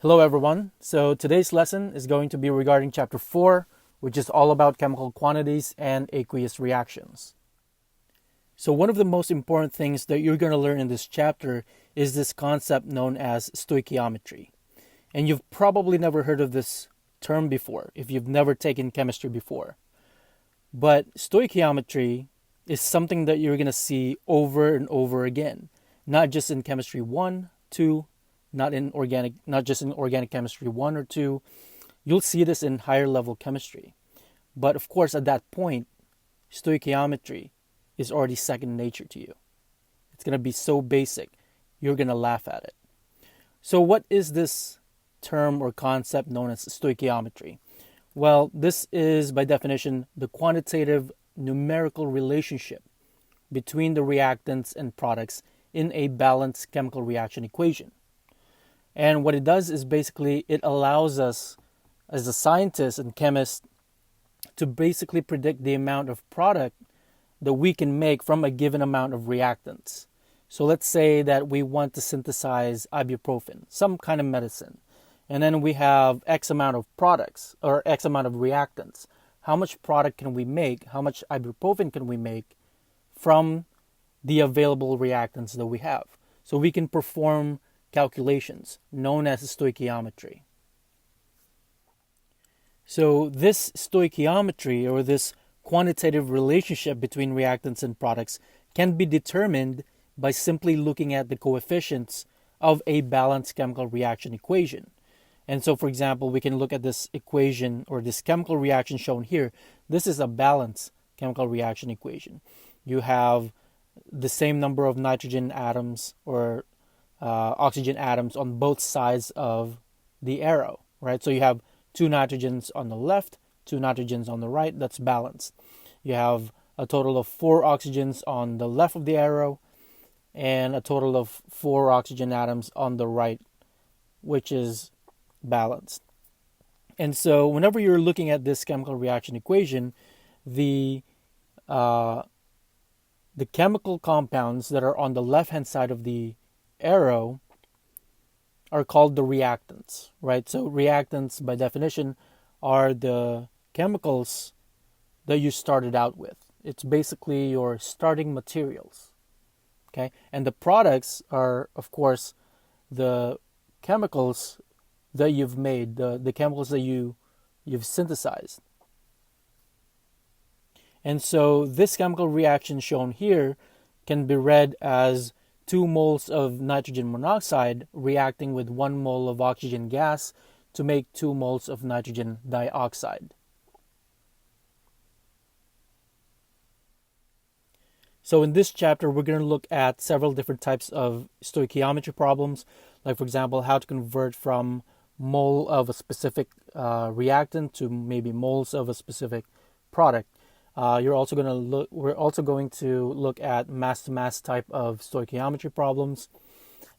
Hello everyone. So today's lesson is going to be regarding chapter 4, which is all about chemical quantities and aqueous reactions. So one of the most important things that you're going to learn in this chapter is this concept known as stoichiometry. And you've probably never heard of this term before if you've never taken chemistry before. But stoichiometry is something that you're going to see over and over again, not just in chemistry 1, 2, not just in organic chemistry 1 or 2. You'll see this in higher level chemistry. But of course, at that point, stoichiometry is already second nature to you. It's going to be so basic, you're going to laugh at it. So what is this term or concept known as stoichiometry? Well, this is by definition the quantitative numerical relationship between the reactants and products in a balanced chemical reaction equation. And what it does is basically it allows us as a scientist and chemist to basically predict the amount of product that we can make from a given amount of reactants. So let's say that we want to synthesize ibuprofen, some kind of medicine, and then we have X amount of products or X amount of reactants. How much product can we make? How much ibuprofen can we make from the available reactants that we have? So we can perform calculations known as stoichiometry. So this stoichiometry, or this quantitative relationship between reactants and products, can be determined by simply looking at the coefficients of a balanced chemical reaction equation. And so, for example, we can look at this equation or this chemical reaction shown here. This is a balanced chemical reaction equation. You have the same number of nitrogen atoms or oxygen atoms on both sides of the arrow, right? So you have 2 nitrogens on the left, 2 nitrogens on the right. That's balanced. You have a total of 4 oxygens on the left of the arrow and a total of 4 oxygen atoms on the right, which is balanced. And so whenever you're looking at this chemical reaction equation, the chemical compounds that are on the left-hand side of the arrow are called the reactants, right? So reactants, by definition, are the chemicals that you started out with. It's basically your starting materials, okay? And the products are, of course, the chemicals that you've made, the chemicals that you've synthesized. And so this chemical reaction shown here can be read as 2 moles of nitrogen monoxide reacting with 1 mole of oxygen gas to make 2 moles of nitrogen dioxide. So in this chapter, we're going to look at several different types of stoichiometry problems, like for example, how to convert from mole of a specific reactant to maybe moles of a specific product. We're also going to look at mass-to-mass type of stoichiometry problems.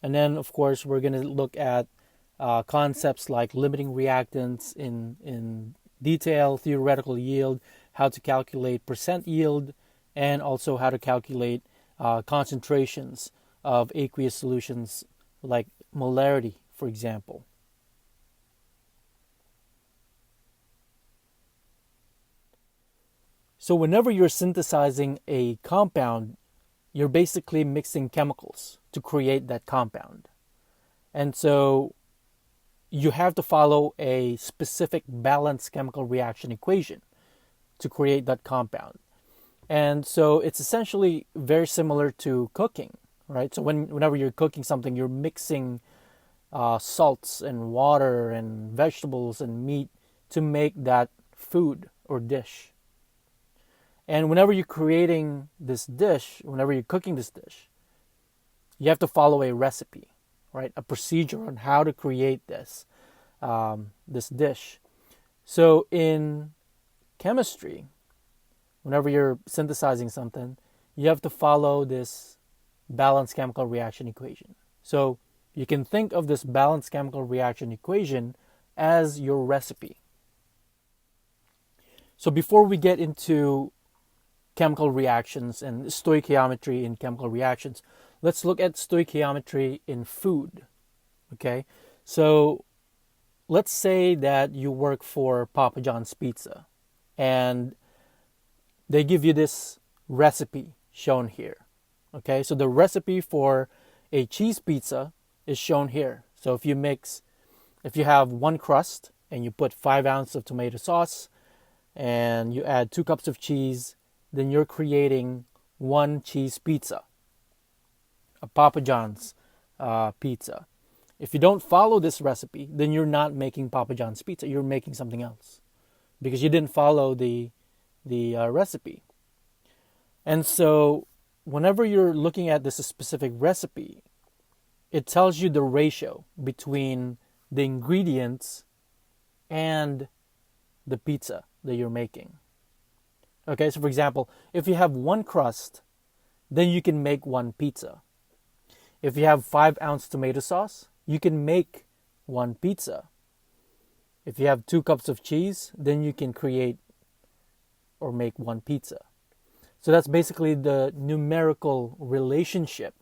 And then, of course, we're going to look at concepts like limiting reactants in detail, theoretical yield, how to calculate percent yield, and also how to calculate concentrations of aqueous solutions like molarity, for example. So whenever you're synthesizing a compound, you're basically mixing chemicals to create that compound. And so you have to follow a specific balanced chemical reaction equation to create that compound. And so it's essentially very similar to cooking, right? So whenever you're cooking something, you're mixing salts and water and vegetables and meat to make that food or dish. And whenever you're creating this dish, whenever you're cooking this dish, you have to follow a recipe, right? A procedure on how to create this dish. So in chemistry, whenever you're synthesizing something, you have to follow this balanced chemical reaction equation. So you can think of this balanced chemical reaction equation as your recipe. So before we get into chemical reactions and stoichiometry in chemical reactions, let's look at stoichiometry in food. Okay, so let's say that you work for Papa John's Pizza and they give you this recipe shown here. Okay, so the recipe for a cheese pizza is shown here. So if you have one crust and you put 5 ounces of tomato sauce and you add 2 cups of cheese, then you're creating one cheese pizza, a Papa John's pizza. If you don't follow this recipe, then you're not making Papa John's pizza. You're making something else because you didn't follow the recipe. And so whenever you're looking at this specific recipe, it tells you the ratio between the ingredients and the pizza that you're making. Okay, so for example, if you have one crust, then you can make one pizza. If you have 5-ounce tomato sauce, you can make one pizza. If you have 2 cups of cheese, then you can create or make one pizza. So that's basically the numerical relationship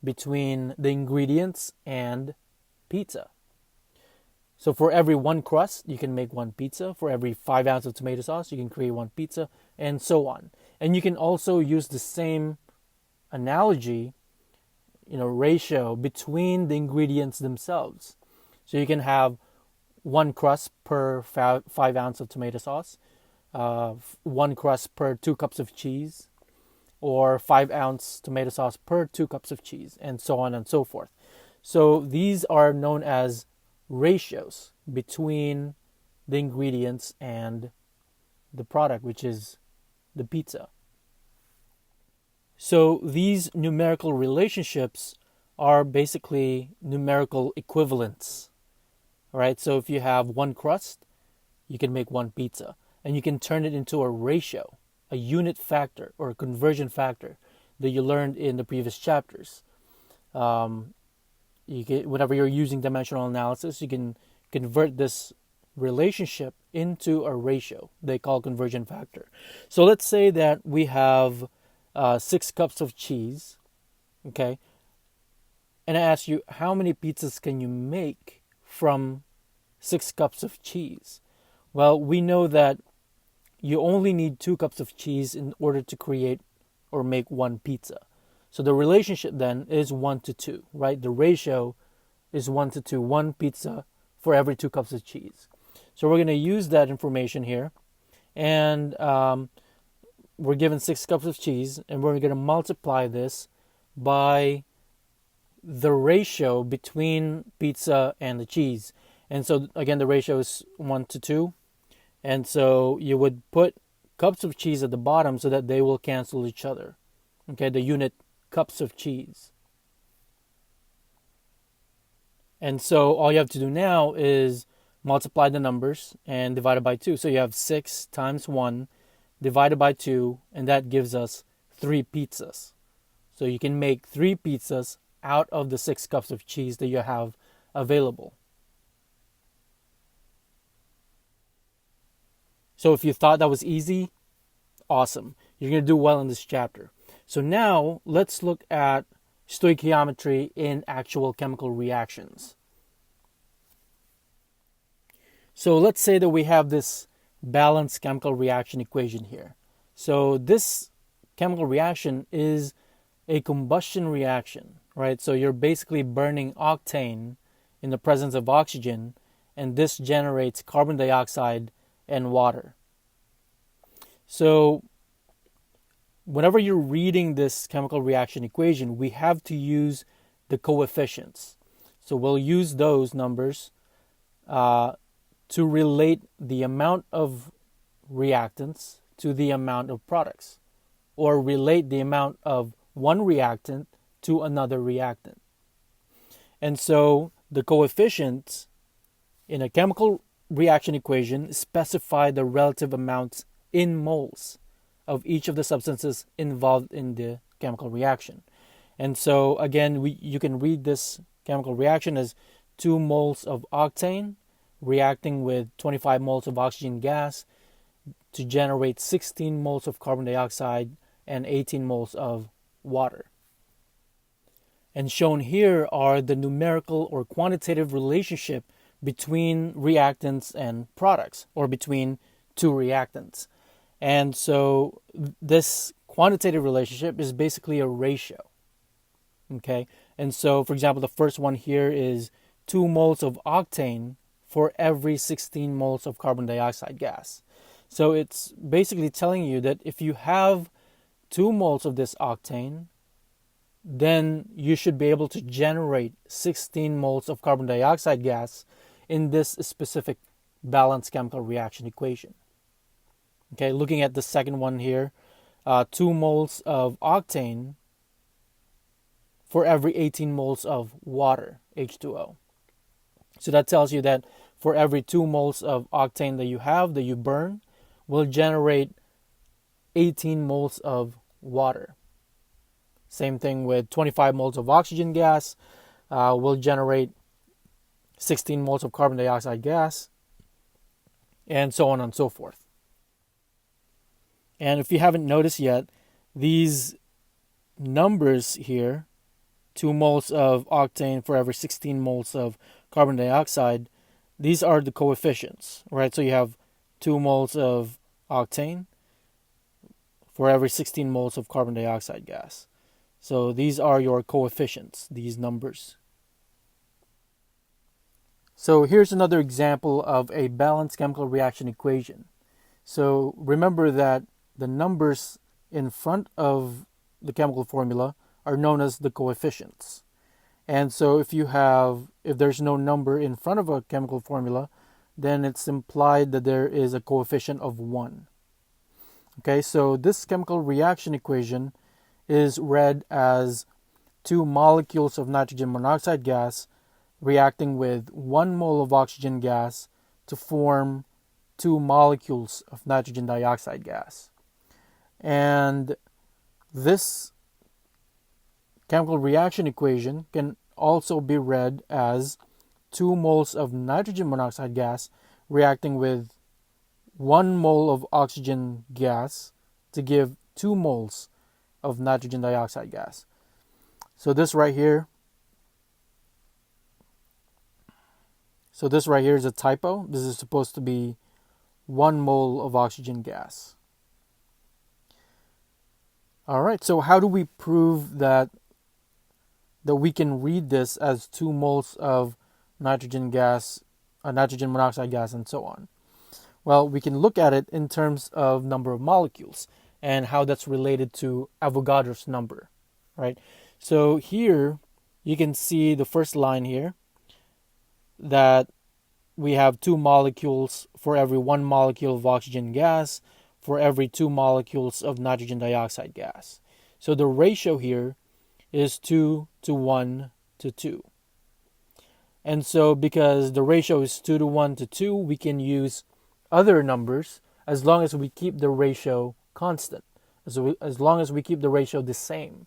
between the ingredients and pizza. So for every one crust, you can make one pizza. For every 5 ounces of tomato sauce, you can create one pizza, and so on. And you can also use the same analogy, ratio between the ingredients themselves. So you can have one crust per 5 ounces of tomato sauce, one crust per 2 cups of cheese, or 5-ounce tomato sauce per 2 cups of cheese, and so on and so forth. So these are known as ratios between the ingredients and the product, which is the pizza. So these numerical relationships are basically numerical equivalents. All right, so if you have one crust, you can make one pizza, and you can turn it into a ratio, a unit factor or a conversion factor that you learned in the previous chapters. Whenever you're using dimensional analysis, you can convert this relationship into a ratio they call conversion factor. So let's say that we have 6 cups of cheese, okay? And I ask you, how many pizzas can you make from 6 cups of cheese? Well, we know that you only need 2 cups of cheese in order to create or make one pizza. So the relationship then is 1 to 2, right? The ratio is 1 to 2, one pizza for every 2 cups of cheese. So we're going to use that information here. And we're given 6 cups of cheese, and we're going to multiply this by the ratio between pizza and the cheese. And so again, the ratio is 1 to 2. And so you would put cups of cheese at the bottom so that they will cancel each other. Okay, the unit cups of cheese. And so all you have to do now is multiply the numbers and divide it by 2. So you have 6 times 1 divided by 2, and that gives us 3 pizzas. So you can make 3 pizzas out of the 6 cups of cheese that you have available. So if you thought that was easy, awesome. You're going to do well in this chapter. So now let's look at stoichiometry in actual chemical reactions. So let's say that we have this balanced chemical reaction equation here. So this chemical reaction is a combustion reaction, right? So you're basically burning octane in the presence of oxygen, and this generates carbon dioxide and water. So whenever you're reading this chemical reaction equation, we have to use the coefficients. So we'll use those numbers to relate the amount of reactants to the amount of products, or relate the amount of one reactant to another reactant. And so the coefficients in a chemical reaction equation specify the relative amounts in moles of each of the substances involved in the chemical reaction. And so again, you can read this chemical reaction as 2 moles of octane reacting with 25 moles of oxygen gas to generate 16 moles of carbon dioxide and 18 moles of water. And shown here are the numerical or quantitative relationship between reactants and products, or between two reactants. And so this quantitative relationship is basically a ratio. Okay? And so, for example, the first one here is 2 moles of octane for every 16 moles of carbon dioxide gas. So it's basically telling you that if you have 2 moles of this octane, then you should be able to generate 16 moles of carbon dioxide gas in this specific balanced chemical reaction equation. Okay, looking at the second one here, 2 moles of octane for every 18 moles of water, H2O. So that tells you that for every 2 moles of octane that you burn, will generate 18 moles of water. Same thing with 25 moles of oxygen gas, will generate 16 moles of carbon dioxide gas, and so on and so forth. And if you haven't noticed yet, these numbers here, 2 moles of octane for every 16 moles of carbon dioxide, these are the coefficients, right? So you have 2 moles of octane for every 16 moles of carbon dioxide gas. So these are your coefficients, these numbers. So here's another example of a balanced chemical reaction equation. So remember that the numbers in front of the chemical formula are known as the coefficients. And so if there's no number in front of a chemical formula, then it's implied that there is a coefficient of 1. Okay, so this chemical reaction equation is read as 2 molecules of nitrogen monoxide gas reacting with 1 mole of oxygen gas to form 2 molecules of nitrogen dioxide gas. And this chemical reaction equation can also be read as 2 moles of nitrogen monoxide gas reacting with 1 mole of oxygen gas to give 2 moles of nitrogen dioxide gas. So this right here is a typo. This is supposed to be 1 mole of oxygen gas. All right, so how do we prove that we can read this as 2 moles of nitrogen monoxide gas, and so on? Well, we can look at it in terms of number of molecules and how that's related to Avogadro's number, right? So here you can see the first line here that we have 2 molecules for every 1 molecule of oxygen gas for every 2 molecules of nitrogen dioxide gas. So the ratio here is 2 to 1 to 2. And so because the ratio is 2 to 1 to 2, we can use other numbers as long as we keep the ratio constant, as long as we keep the ratio the same.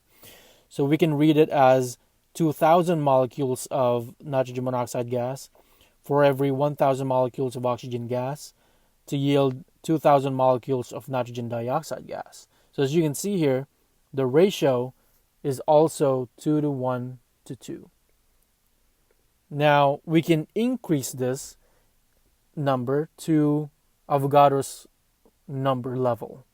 So we can read it as 2,000 molecules of nitrogen monoxide gas for every 1,000 molecules of oxygen gas to yield 2,000 molecules of nitrogen dioxide gas. So as you can see here, the ratio is also 2 to 1 to 2. Now, we can increase this number to Avogadro's number level,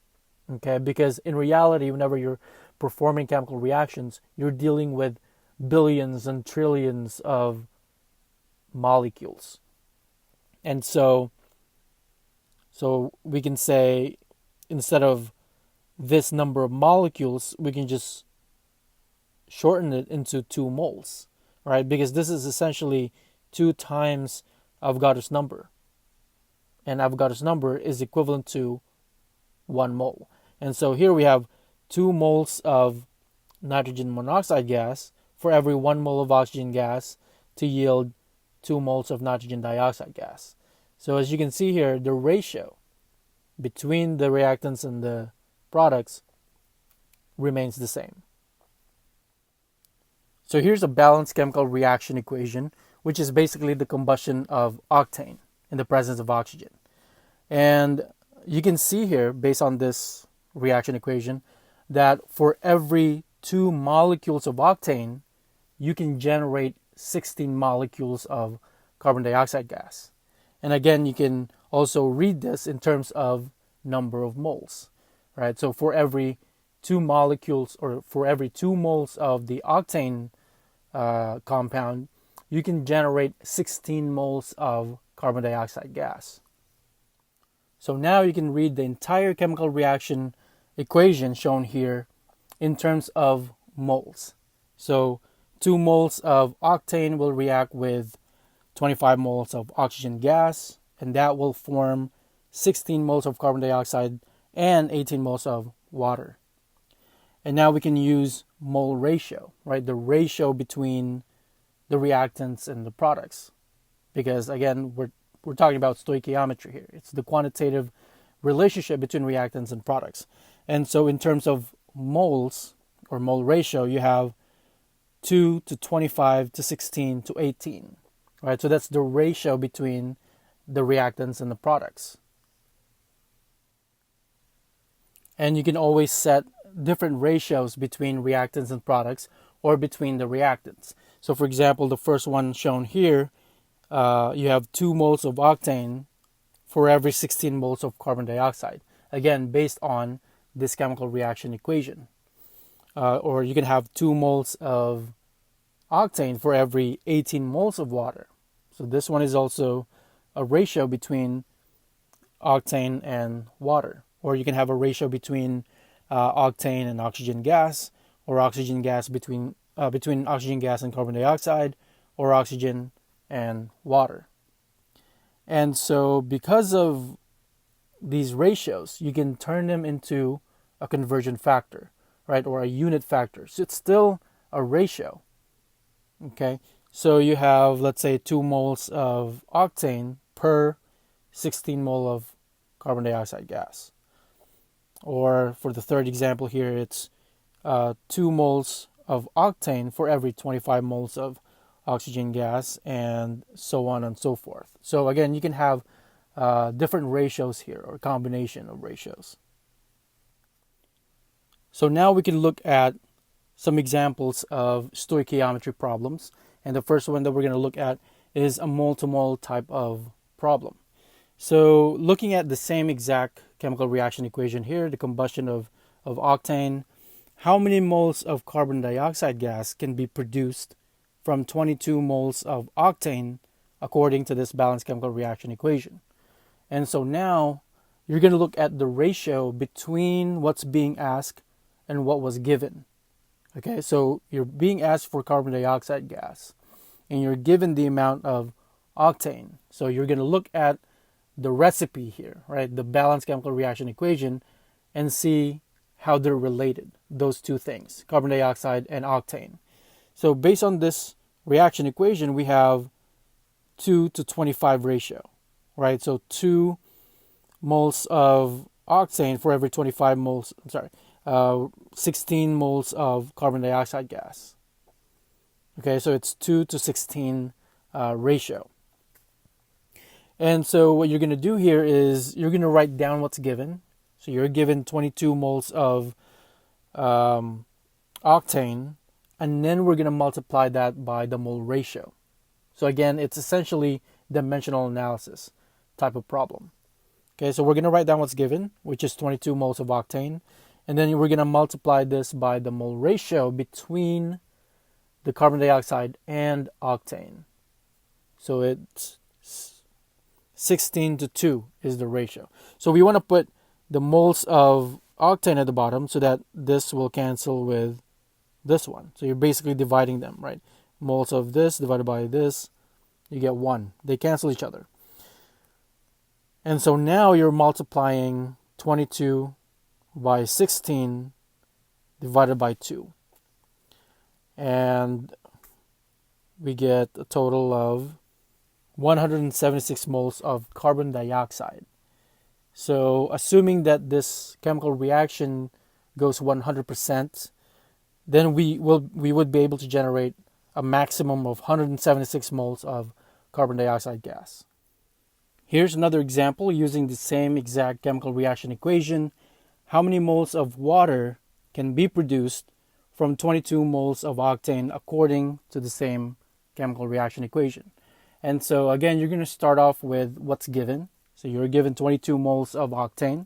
okay? Because in reality, whenever you're performing chemical reactions, you're dealing with billions and trillions of molecules. And so we can say, instead of this number of molecules, we can just shorten it into 2 moles, right? Because this is essentially 2 times Avogadro's number. And Avogadro's number is equivalent to 1 mole. And so here we have 2 moles of nitrogen monoxide gas for every 1 mole of oxygen gas to yield 2 moles of nitrogen dioxide gas. So as you can see here, the ratio between the reactants and the products remains the same. So here's a balanced chemical reaction equation, which is basically the combustion of octane in the presence of oxygen. And you can see here, based on this reaction equation, that for every 2 molecules of octane, you can generate 16 molecules of carbon dioxide gas. And again, you can also read this in terms of number of moles, right? So for every 2 molecules, or for every 2 moles of the octane compound, you can generate 16 moles of carbon dioxide gas. So now you can read the entire chemical reaction equation shown here in terms of moles. So 2 moles of octane will react with 25 moles of oxygen gas, and that will form 16 moles of carbon dioxide and 18 moles of water. And now we can use mole ratio, right? The ratio between the reactants and the products. Because again, we're talking about stoichiometry here. It's the quantitative relationship between reactants and products. And so in terms of moles or mole ratio, you have 2 to 25 to 16 to 18. Right? So that's the ratio between the reactants and the products. And you can always set different ratios between reactants and products, or between the reactants. So for example, the first one shown here, you have 2 moles of octane for every 16 moles of carbon dioxide. Again, based on this chemical reaction equation. Or you can have 2 moles of octane for every 18 moles of water. So this one is also a ratio between octane and water. Or you can have a ratio between octane and oxygen gas, or oxygen gas between oxygen gas and carbon dioxide, or oxygen and water. And so because of these ratios, you can turn them into a conversion factor, right? Or a unit factor. So it's still a ratio. Okay? So you have, let's say, 2 moles of octane per 16 mole of carbon dioxide gas. Or for the third example here, it's 2 moles of octane for every 25 moles of oxygen gas, and so on and so forth. So again, you can have different ratios here, or combination of ratios. So now we can look at some examples of stoichiometry problems. And the first one that we're going to look at is a mole-to-mole type of problem. So looking at the same exact chemical reaction equation here, the combustion of octane, how many moles of carbon dioxide gas can be produced from 22 moles of octane according to this balanced chemical reaction equation? And so now you're going to look at the ratio between what's being asked and what was given. Okay, so you're being asked for carbon dioxide gas, and you're given the amount of octane. So you're going to look at the recipe here, right? The balanced chemical reaction equation, and see how they're related, those two things, carbon dioxide and octane. So based on this reaction equation, we have 2 to 25 ratio, right? So 2 moles of octane for every 25 moles, 16 moles of carbon dioxide gas. Okay, so it's 2 to 16 ratio. And so what you're going to do here is you're going to write down what's given. So you're given 22 moles of octane, and then we're going to multiply that by the mole ratio. So again, it's essentially dimensional analysis type of problem. Okay, so we're going to write down what's given, which is 22 moles of octane, and then we're going to multiply this by the mole ratio between the carbon dioxide and octane. So it's 16 to 2 is the ratio. So we want to put the moles of octane at the bottom so that this will cancel with this one. So you're basically dividing them, right? Moles of this divided by this, you get 1. They cancel each other. And so now you're multiplying 22 by 16 divided by 2. And we get a total of 176 moles of carbon dioxide. So assuming that this chemical reaction goes 100%, then we would be able to generate a maximum of 176 moles of carbon dioxide gas. Here's another example using the same exact chemical reaction equation. How many moles of water can be produced from 22 moles of octane according to the same chemical reaction equation? And so again, you're going to start off with what's given. So you're given 22 moles of octane.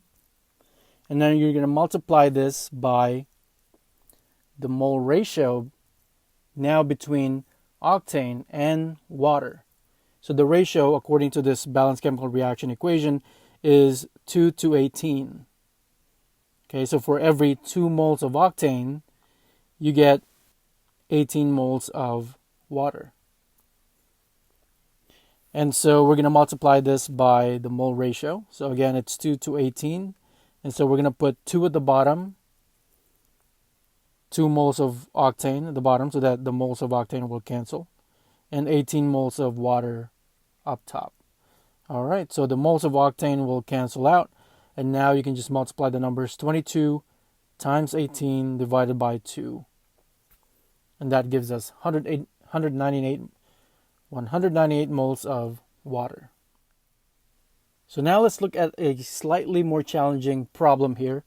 And then you're going to multiply this by the mole ratio now between octane and water. So the ratio, according to this balanced chemical reaction equation, is 2 to 18. Okay, so for every 2 moles of octane, you get 18 moles of water. And so we're going to multiply this by the mole ratio. So again, it's 2 to 18. And so we're going to put 2 at the bottom, 2 moles of octane at the bottom so that the moles of octane will cancel, and 18 moles of water up top. All right, so the moles of octane will cancel out, and now you can just multiply the numbers. 22 times 18 divided by 2. And that gives us 198 moles of water. So now let's look at a slightly more challenging problem here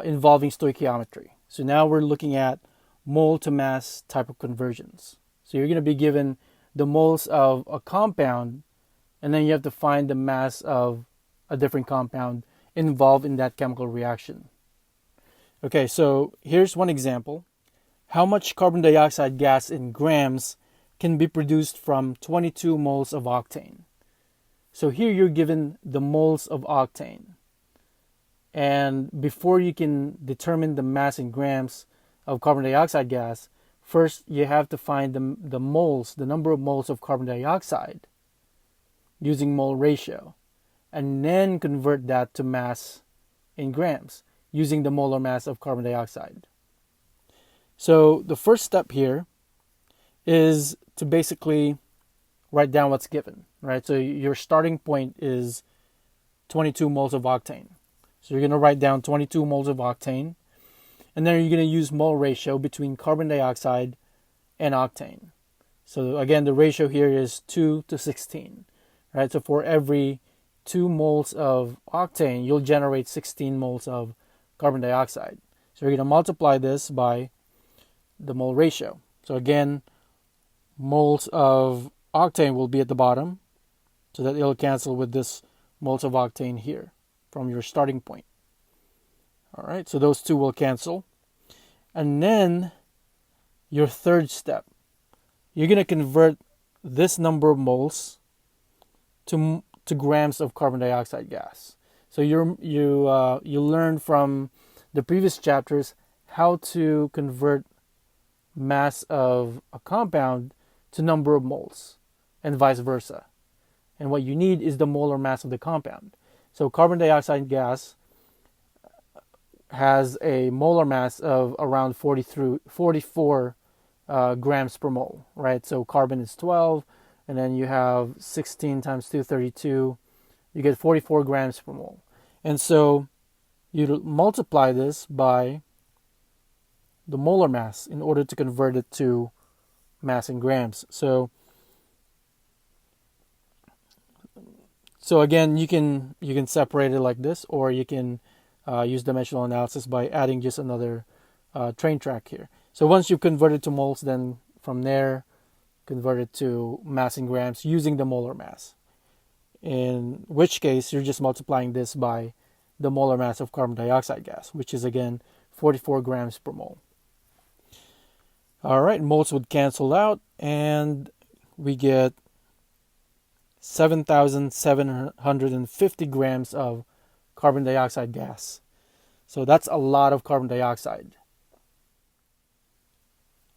involving stoichiometry. So now we're looking at mole to mass type of conversions. So you're going to be given the moles of a compound, and then you have to find the mass of a different compound involved in that chemical reaction. Okay, so here's one example. How much carbon dioxide gas in grams can be produced from 22 moles of octane? So here you're given the moles of octane. And before you can determine the mass in grams of carbon dioxide gas, first you have to find the moles, the number of moles of carbon dioxide using mole ratio, and then convert that to mass in grams using the molar mass of carbon dioxide. So the first step here is to basically write down what's given, right? So your starting point is 22 moles of octane. So you're going to write down 22 moles of octane, and then you're going to use mole ratio between carbon dioxide and octane. So again, the ratio here is 2 to 16, right? So for every 2 moles of octane, you'll generate 16 moles of carbon dioxide. So you're going to multiply this by the mole ratio. So again, moles of octane will be at the bottom, so that it'll cancel with this moles of octane here from your starting point. All right, so those two will cancel. And then your third step, you're going to convert this number of moles to grams of carbon dioxide gas. So you learn from the previous chapters how to convert mass of a compound to number of moles, and vice versa. And what you need is the molar mass of the compound. So carbon dioxide gas has a molar mass of around 44 grams per mole, right? So carbon is 12, and then you have 16 times 232, you get 44 grams per mole. And so you multiply this by the molar mass in order to convert it to mass in grams. So again, you can separate it like this, or you can use dimensional analysis by adding just another train track here. So once you've converted to moles, then from there, convert it to mass in grams using the molar mass. In which case, you're just multiplying this by the molar mass of carbon dioxide gas, which is again 44 grams per mole. All right, moles would cancel out, and we get 7,750 grams of carbon dioxide gas. So that's a lot of carbon dioxide.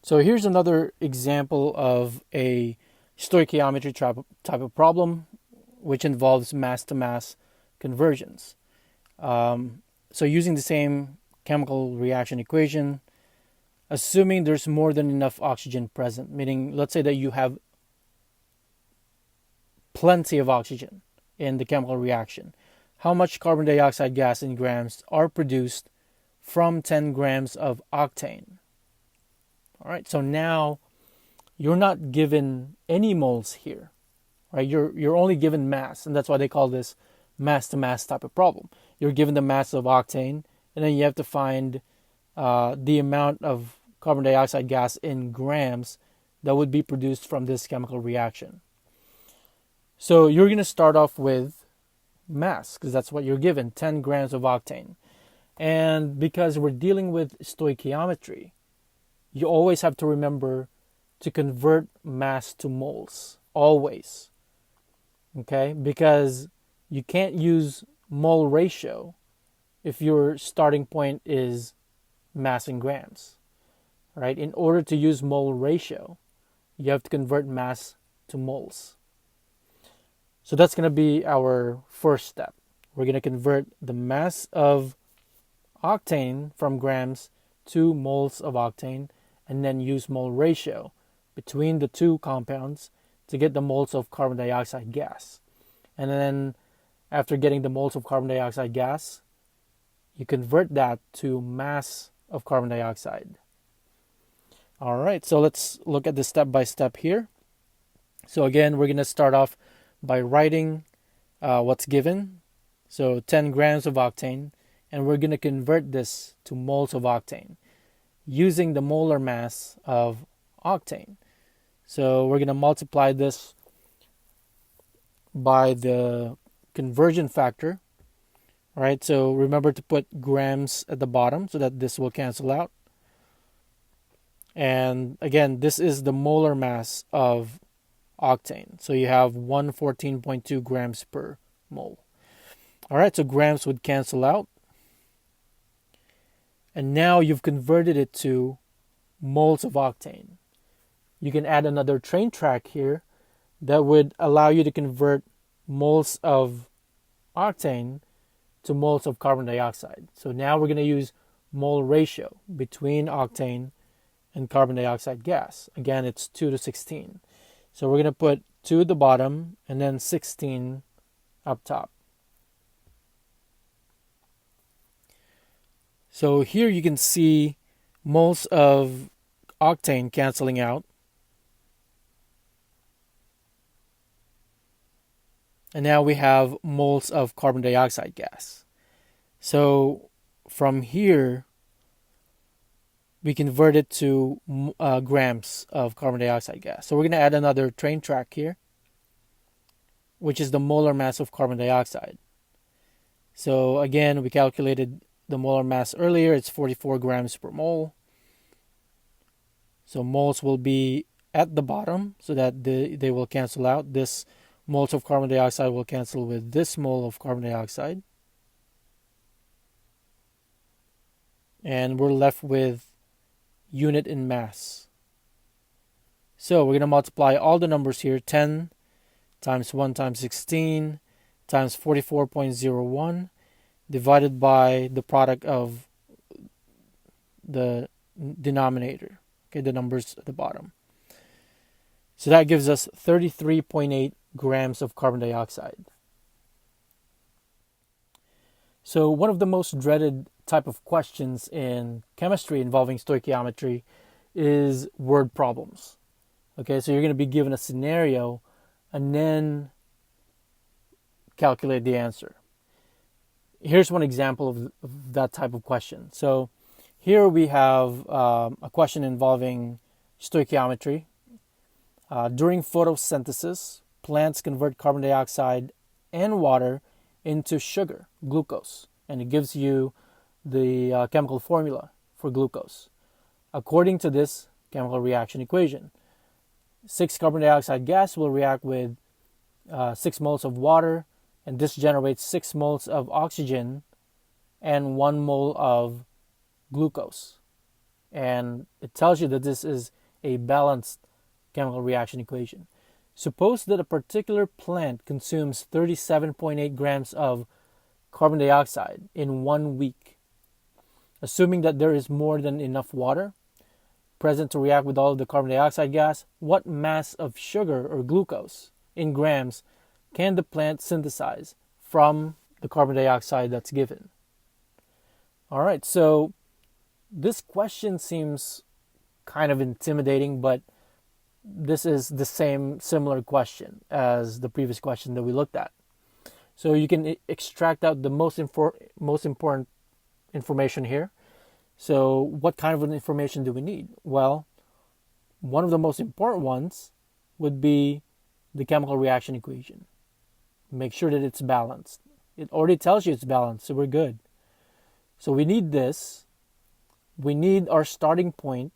So here's another example of a stoichiometry type of problem, which involves mass-to-mass conversions. So using the same chemical reaction equation, assuming there's more than enough oxygen present, meaning let's say that you have plenty of oxygen in the chemical reaction, how much carbon dioxide gas in grams are produced from 10 grams of octane? All right, so now you're not given any moles here, right? You're only given mass, and that's why they call this mass-to-mass type of problem. You're given the mass of octane, and then you have to find the amount of carbon dioxide gas in grams that would be produced from this chemical reaction. So you're going to start off with mass, because that's what you're given, 10 grams of octane. And because we're dealing with stoichiometry, you always have to remember to convert mass to moles, always. Okay? Because you can't use mole ratio if your starting point is mass in grams, right? In order to use mole ratio, you have to convert mass to moles. So that's going to be our first step. We're going to convert the mass of octane from grams to moles of octane, and then use mole ratio between the two compounds to get the moles of carbon dioxide gas. And then after getting the moles of carbon dioxide gas, you convert that to mass of carbon dioxide. All right, so let's look at the step by step here. So again, we're going to start off by writing what's given. So 10 grams of octane, and we're going to convert this to moles of octane using the molar mass of octane. So we're going to multiply this by the conversion factor. All right, so remember to put grams at the bottom so that this will cancel out. And again, this is the molar mass of octane. So you have 114.2 grams per mole. All right, so grams would cancel out. And now you've converted it to moles of octane. You can add another train track here that would allow you to convert moles of octane to moles of carbon dioxide. So now we're going to use mole ratio between octane and carbon dioxide gas. Again, it's 2 to 16. So we're going to put 2 at the bottom and then 16 up top. So here you can see moles of octane canceling out. And now we have moles of carbon dioxide gas. So from here, we convert it to grams of carbon dioxide gas. So we're going to add another train track here, which is the molar mass of carbon dioxide. So again, we calculated the molar mass earlier. It's 44 grams per mole. So moles will be at the bottom so that they will cancel out. This moles of carbon dioxide will cancel with this mole of carbon dioxide. And we're left with unit in mass. So we're going to multiply all the numbers here. 10 times 1 times 16 times 44.01 divided by the product of the denominator. Okay, the numbers at the bottom. So that gives us 33.8 grams of carbon dioxide. So one of the most dreaded type of questions in chemistry involving stoichiometry is word problems. Okay, so you're going to be given a scenario and then calculate the answer. Here's one example of that type of question. So here we have a question involving stoichiometry. During photosynthesis, plants convert carbon dioxide and water into sugar, glucose, and it gives you the chemical formula for glucose. According to this chemical reaction equation, 6 carbon dioxide gas will react with 6 moles of water, and this generates 6 moles of oxygen and 1 mole of glucose. And it tells you that this is a balanced chemical reaction equation. Suppose that a particular plant consumes 37.8 grams of carbon dioxide in 1 week. Assuming that there is more than enough water present to react with all of the carbon dioxide gas, what mass of sugar or glucose in grams can the plant synthesize from the carbon dioxide that's given? All right, so this question seems kind of intimidating, but this is the similar question as the previous question that we looked at. So you can extract out the most important information here. So what kind of information do we need? Well, one of the most important ones would be the chemical reaction equation. make sure that it's balanced. It already tells you it's balanced, so we're good. So we need this. We need our starting point,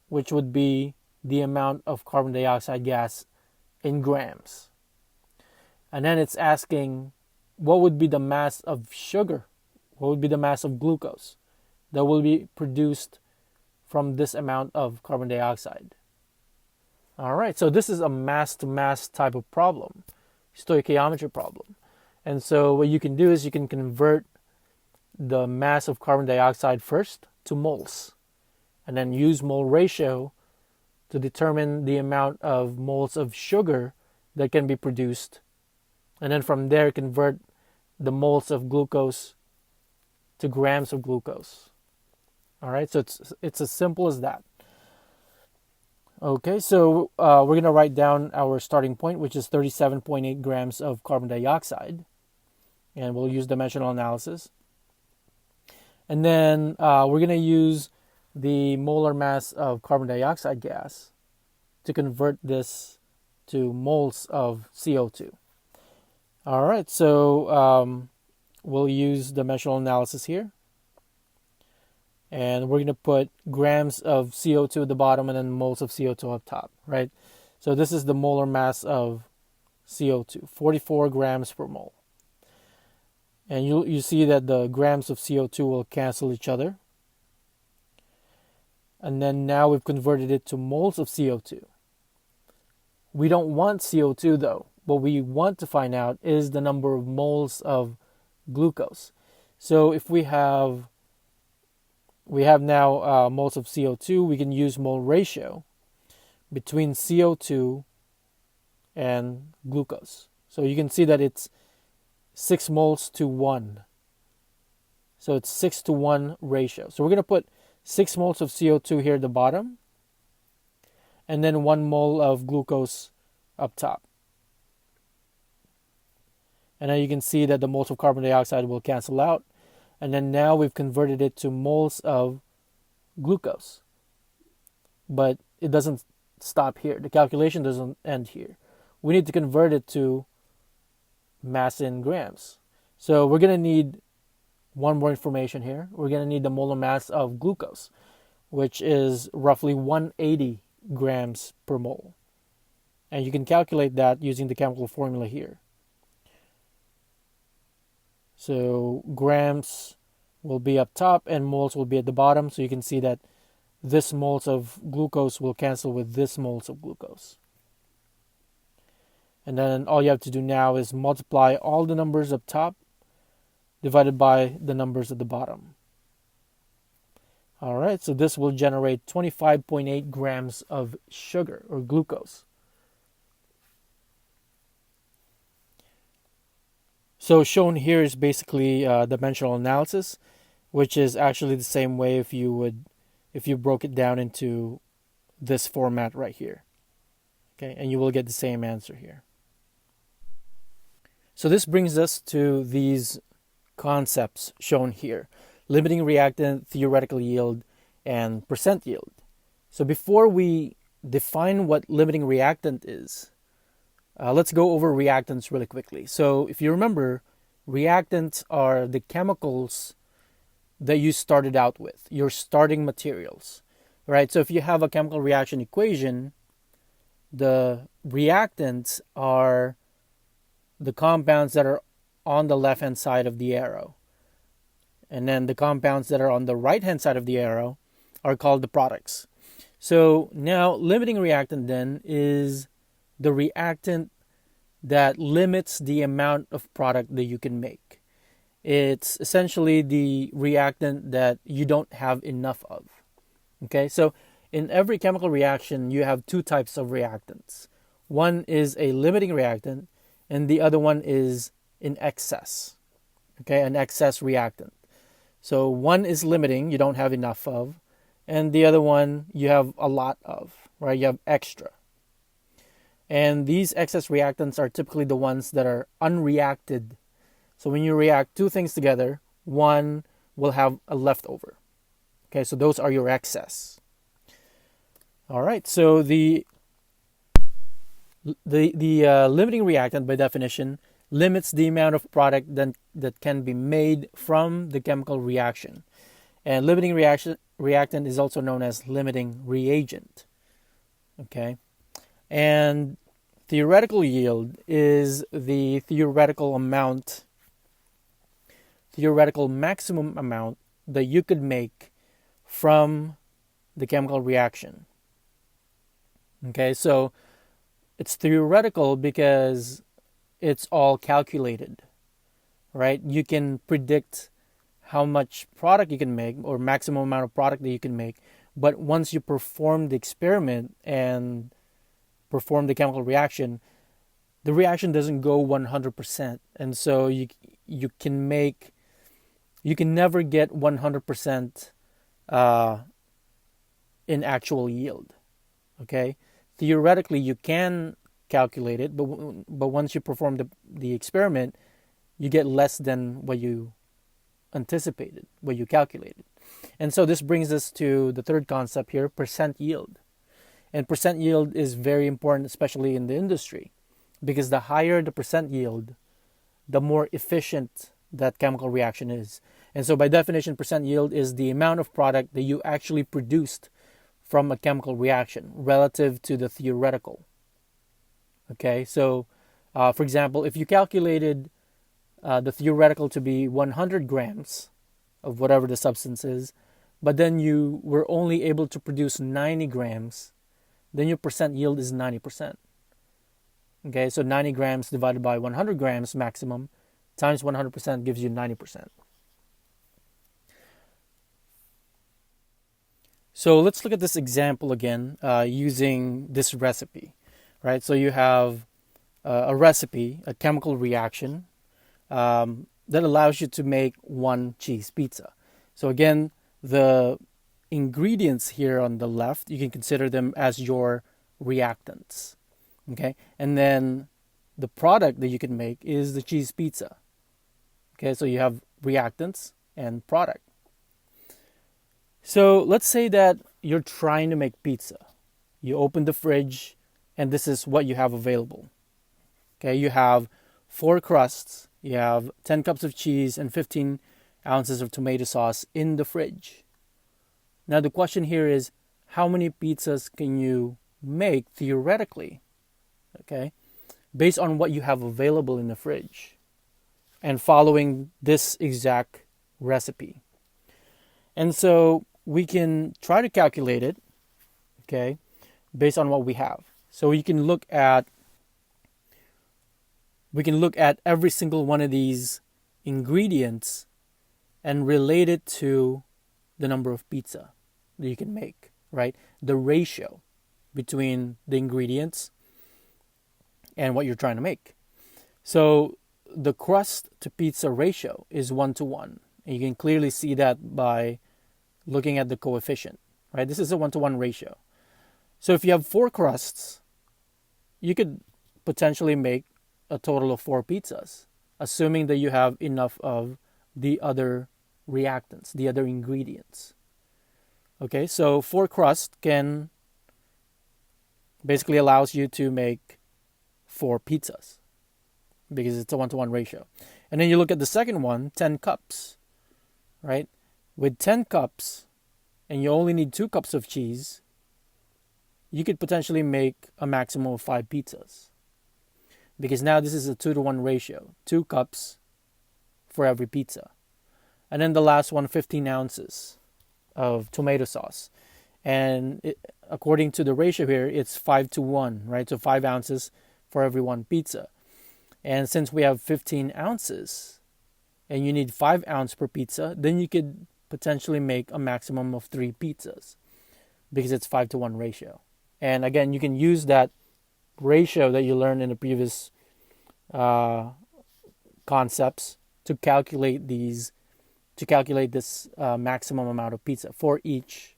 which would be the amount of carbon dioxide gas in grams. And then it's asking what would be the mass of sugar, what would be the mass of glucose that will be produced from this amount of carbon dioxide. All right, so this is a mass-to-mass type of problem, stoichiometry problem. And so what you can do is you can convert the mass of carbon dioxide first to moles, and then use mole ratio to determine the amount of moles of sugar that can be produced. And then from there, convert the moles of glucose to grams of glucose. All right, so it's as simple as that. Okay, so we're going to write down our starting point, which is 37.8 grams of carbon dioxide. And we'll use dimensional analysis. And then we're going to use the molar mass of carbon dioxide gas to convert this to moles of CO2. All right, so we'll use dimensional analysis here. And we're going to put grams of CO2 at the bottom and then moles of CO2 up top, right? So this is the molar mass of CO2, 44 grams per mole. And you see that the grams of CO2 will cancel each other. And then now we've converted it to moles of CO2. We don't want CO2 though. What we want to find out is the number of moles of glucose. So if we have now moles of CO2, we can use mole ratio between CO2 and glucose. So you can see that it's 6 moles to 1. So it's 6 to 1 ratio. So we're going to put 6 moles of CO2 here at the bottom, and then 1 mole of glucose up top. And now you can see that the moles of carbon dioxide will cancel out. And then now we've converted it to moles of glucose. But it doesn't stop here. The calculation doesn't end here. We need to convert it to mass in grams. So we're going to need one more information here. We're going to need the molar mass of glucose, which is roughly 180 grams per mole. And you can calculate that using the chemical formula here. So grams will be up top and moles will be at the bottom. So you can see that this moles of glucose will cancel with this moles of glucose. And then all you have to do now is multiply all the numbers up top divided by the numbers at the bottom. All right, so this will generate 25.8 grams of sugar or glucose. So shown here is basically dimensional analysis, which is actually the same way if you broke it down into this format right here. Okay, and you will get the same answer here. So this brings us to these concepts shown here: limiting reactant, theoretical yield, and percent yield. So before we define what limiting reactant is, let's go over reactants really quickly. So if you remember, reactants are the chemicals that you started out with, your starting materials, right? So if you have a chemical reaction equation, the reactants are the compounds that are on the left-hand side of the arrow. And then the compounds that are on the right-hand side of the arrow are called the products. So now limiting reactant then is the reactant that limits the amount of product that you can make. It's essentially the reactant that you don't have enough of. Okay, so in every chemical reaction, you have two types of reactants. One is a limiting reactant, and the other one is in excess. Okay, an excess reactant. So one is limiting, you don't have enough of, and the other one you have a lot of, right? You have extra. And these excess reactants are typically the ones that are unreacted. So when you react two things together, one will have a leftover. Okay, so those are your excess. All right, so the limiting reactant by definition limits the amount of product that can be made from the chemical reaction. And limiting reactant is also known as limiting reagent. Okay? And theoretical yield is the theoretical maximum amount that you could make from the chemical reaction. Okay, so it's theoretical because it's all calculated, right? You can predict how much product you can make or maximum amount of product that you can make, but once you perform the experiment and perform the chemical reaction, the reaction doesn't go 100%, and so you can never get 100% in actual yield. Okay, theoretically you can calculate it, but once you perform the experiment, you get less than what you anticipated, what you calculated. And so this brings us to the third concept here, percent yield. And percent yield is very important, especially in the industry, because the higher the percent yield, the more efficient that chemical reaction is. And so by definition, percent yield is the amount of product that you actually produced from a chemical reaction relative to the theoretical. Okay, so for example, if you calculated the theoretical to be 100 grams of whatever the substance is, but then you were only able to produce 90 grams, then your percent yield is 90%. Okay, so 90 grams divided by 100 grams maximum times 100% gives you 90%. So let's look at this example again using this recipe, right? So you have a recipe, a chemical reaction that allows you to make one cheese pizza. So again, the ingredients here on the left, you can consider them as your reactants, okay? And then the product that you can make is the cheese pizza. Okay, so you have reactants and product. So let's say that you're trying to make pizza. You open the fridge and this is what you have available. Okay, you have 4 crusts, you have 10 cups of cheese and 15 ounces of tomato sauce in the fridge. Now the question here is, how many pizzas can you make theoretically? Okay, based on what you have available in the fridge and following this exact recipe. And so we can try to calculate it, okay, based on what we have. So we can look at every single one of these ingredients and relate it to the number of pizza that you can make, right? The ratio between the ingredients and what you're trying to make. So the crust to pizza ratio is 1:1. And you can clearly see that by looking at the coefficient, right? This is a 1:1 ratio. So if you have 4 crusts, you could potentially make a total of 4 pizzas, assuming that you have enough of the other reactants, the other ingredients. Okay, so 4 crust can basically allows you to make 4 pizzas because it's a 1:1 ratio. And then you look at the second one, 10 cups, right? With 10 cups and you only need 2 cups of cheese, you could potentially make a maximum of 5 pizzas. Because now this is a 2:1 ratio, 2 cups for every pizza. And then the last one, 15 ounces of tomato sauce. And according to the ratio here, it's 5:1, right? So 5 ounces for every 1 pizza. And since we have 15 ounces and you need 5 ounces per pizza, then you could potentially make a maximum of 3 pizzas because it's 5:1 ratio. And again, you can use that ratio that you learned in the previous concepts to calculate this maximum amount of pizza for each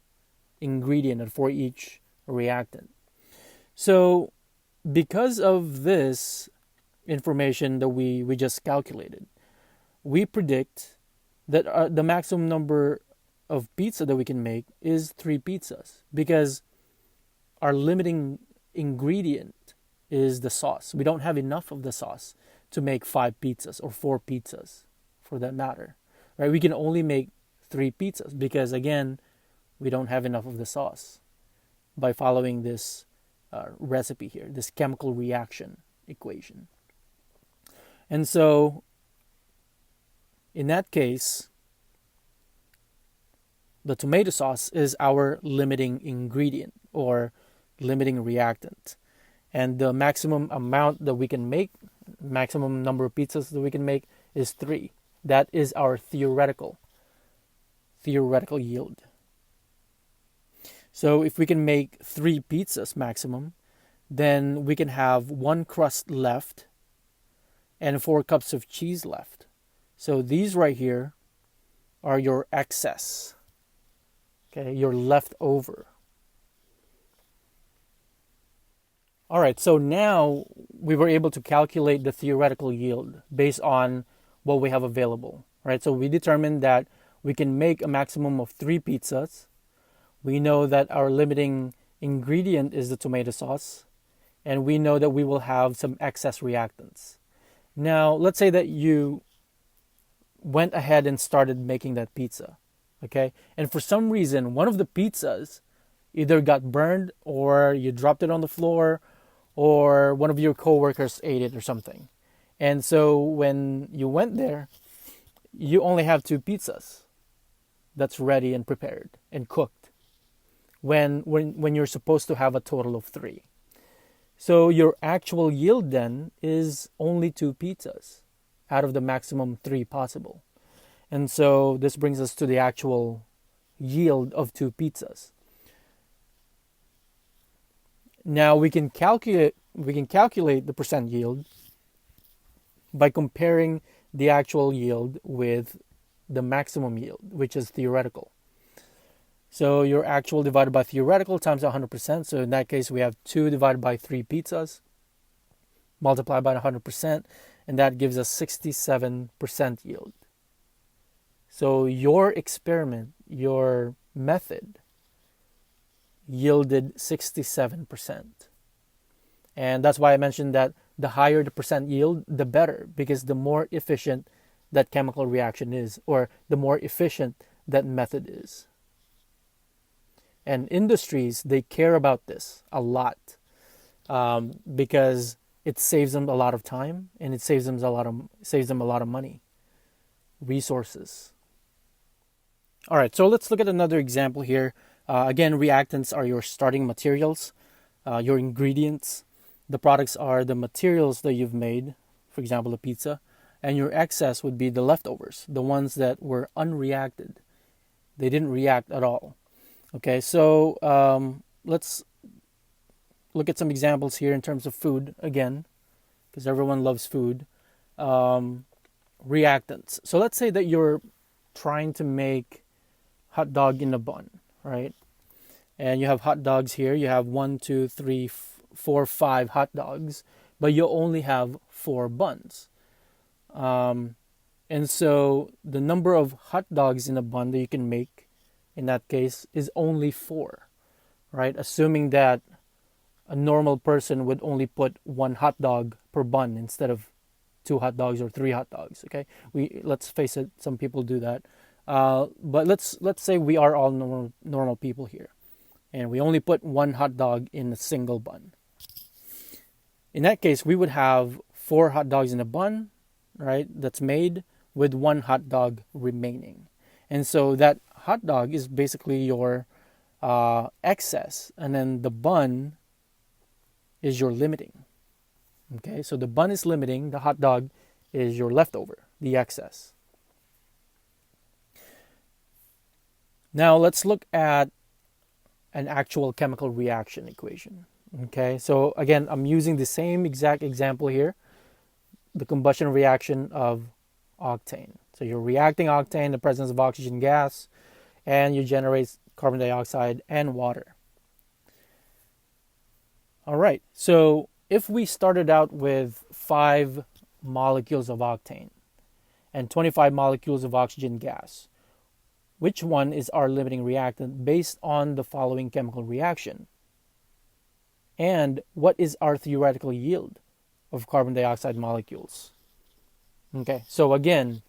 ingredient and for each reactant. So because of this information that we just calculated, we predict that the maximum number of pizza that we can make is 3 pizzas because our limiting ingredient is the sauce. We don't have enough of the sauce to make 5 pizzas or 4 pizzas for that matter, right? We can only make 3 pizzas because, again, we don't have enough of the sauce by following this recipe here, this chemical reaction equation. And so, in that case, the tomato sauce is our limiting ingredient or limiting reactant. And the maximum amount that we can make, maximum number of pizzas that we can make is 3. That is our theoretical yield. So if we can make 3 pizzas maximum, then we can have 1 crust left and 4 cups of cheese left. So these right here are your excess, okay, your leftover. All right, so now we were able to calculate the theoretical yield based on what we have available, right? So we determined that we can make a maximum of 3 pizzas. We know that our limiting ingredient is the tomato sauce, and we know that we will have some excess reactants. Now, let's say that you went ahead and started making that pizza, okay? And for some reason, one of the pizzas either got burned or you dropped it on the floor or one of your coworkers ate it or something. And so when you went there, you only have 2 pizzas that's ready and prepared and cooked when you're supposed to have a total of 3. So your actual yield then is only 2 pizzas out of the maximum 3 possible. And so this brings us to the actual yield of 2 pizzas. Now we can calculate the percent yield by comparing the actual yield with the maximum yield, which is theoretical. So your actual divided by theoretical times 100%. So in that case, we have 2 divided by 3 pizzas multiplied by 100%, and that gives us 67% yield. So your experiment, your method, yielded 67%. And that's why I mentioned that the higher the percent yield, the better, because the more efficient that chemical reaction is, or the more efficient that method is. And industries, they care about this a lot because it saves them a lot of time and it saves them a lot of money, resources. All right, so let's look at another example here. Again, reactants are your starting materials, your ingredients. The products are the materials that you've made, for example, a pizza, and your excess would be the leftovers, the ones that were unreacted. They didn't react at all. Okay, so let's look at some examples here in terms of food again, because everyone loves food. Reactants. So let's say that you're trying to make hot dog in a bun, right? And you have hot dogs here. You have 1, 2, 3, 4, 5 hot dogs, but you only have 4 buns. And so the number of hot dogs in a bun that you can make in that case is only 4, right? Assuming that a normal person would only put 1 hot dog per bun instead of 2 hot dogs or 3 hot dogs. Okay, let's face it, some people do that. But let's say we are all normal people here, and we only put 1 hot dog in a single bun. In that case, we would have 4 hot dogs in a bun, right? That's made with 1 hot dog remaining, and so that hot dog is basically your excess, and then the bun is your limiting. Okay, so the bun is limiting, the hot dog is your leftover, the excess. Now let's look at an actual chemical reaction equation. Okay, so again, I'm using the same exact example here, the combustion reaction of octane. So you're reacting octane in the presence of oxygen gas, and you generate carbon dioxide and water. All right, so if we started out with 5 molecules of octane and 25 molecules of oxygen gas, which one is our limiting reactant based on the following chemical reaction? And what is our theoretical yield of carbon dioxide molecules? Okay, so again,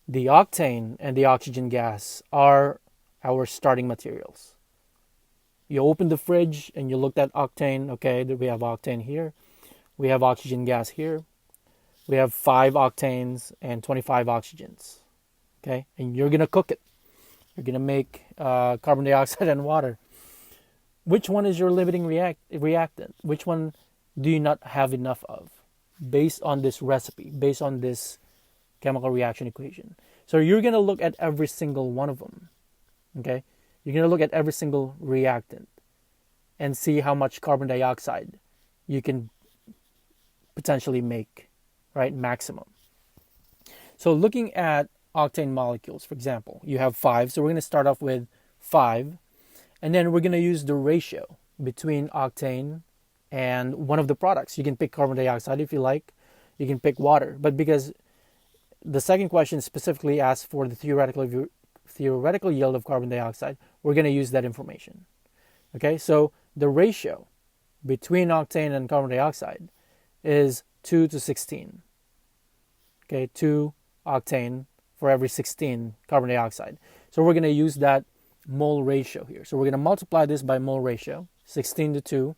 the octane and the oxygen gas are our starting materials. You open the fridge and you looked at octane. Okay, we have octane here. We have oxygen gas here. We have 5 octanes and 25 oxygens. Okay, and you're going to cook it. You're going to make carbon dioxide and water. Which one is your limiting reactant? Which one do you not have enough of based on this recipe, based on this chemical reaction equation? So you're going to look at every single one of them. Okay? You're going to look at every single reactant and see how much carbon dioxide you can potentially make, right? Maximum. So looking at octane molecules, for example, you have 5. So we're going to start off with 5. And then we're going to use the ratio between octane and one of the products. You can pick carbon dioxide if you like. You can pick water. But because the second question specifically asks for the theoretical yield of carbon dioxide, we're going to use that information. Okay, so the ratio between octane and carbon dioxide is 2 to 16. Okay, 2 octane for every 16 carbon dioxide. So we're going to use that mole ratio here. So we're going to multiply this by mole ratio, 16 to 2.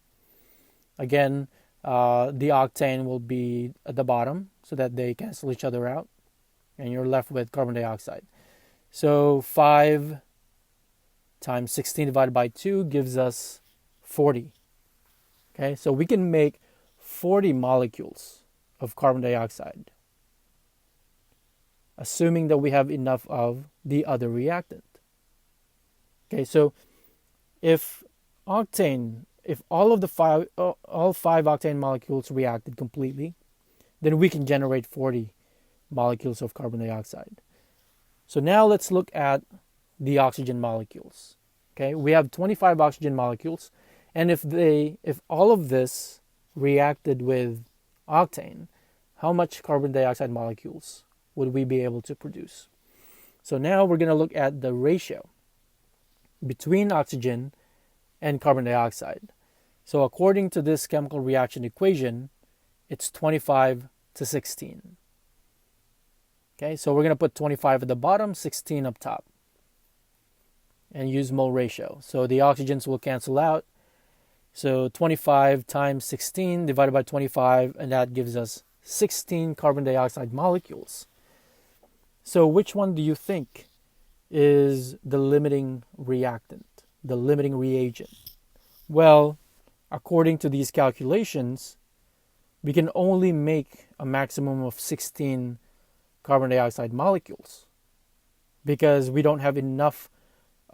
Again, the octane will be at the bottom so that they cancel each other out. And you're left with carbon dioxide. So 5 times 16 divided by 2 gives us 40. Okay, so we can make 40 molecules of carbon dioxide, assuming that we have enough of the other reactant. Okay, so if all 5 octane molecules reacted completely, then we can generate 40 molecules of carbon dioxide. So now let's look at the oxygen molecules. Okay, we have 25 oxygen molecules, and if all of this reacted with octane, how much carbon dioxide molecules would we be able to produce? So now we're going to look at the ratio between oxygen and carbon dioxide. So according to this chemical reaction equation, it's 25 to 16. Okay, so we're going to put 25 at the bottom, 16 up top, and use mole ratio. So the oxygens will cancel out. So 25 times 16 divided by 25, and that gives us 16 carbon dioxide molecules. So which one do you think is the limiting reactant, the limiting reagent? Well, according to these calculations, we can only make a maximum of 16 carbon dioxide molecules because we don't have enough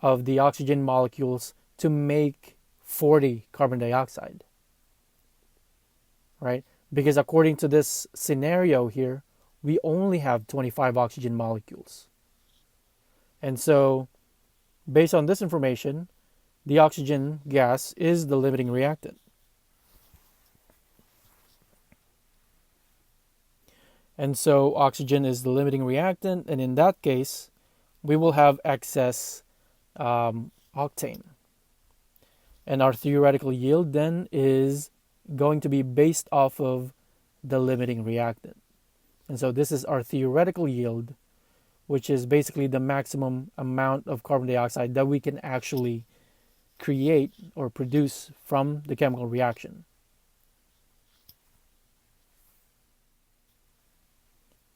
of the oxygen molecules to make 40 carbon dioxide, right? Because according to this scenario here, we only have 25 oxygen molecules. And so, based on this information, the oxygen gas is the limiting reactant. And so oxygen is the limiting reactant, and in that case, we will have excess octane. And our theoretical yield then is going to be based off of the limiting reactant. And so this is our theoretical yield, which is basically the maximum amount of carbon dioxide that we can actually create or produce from the chemical reaction.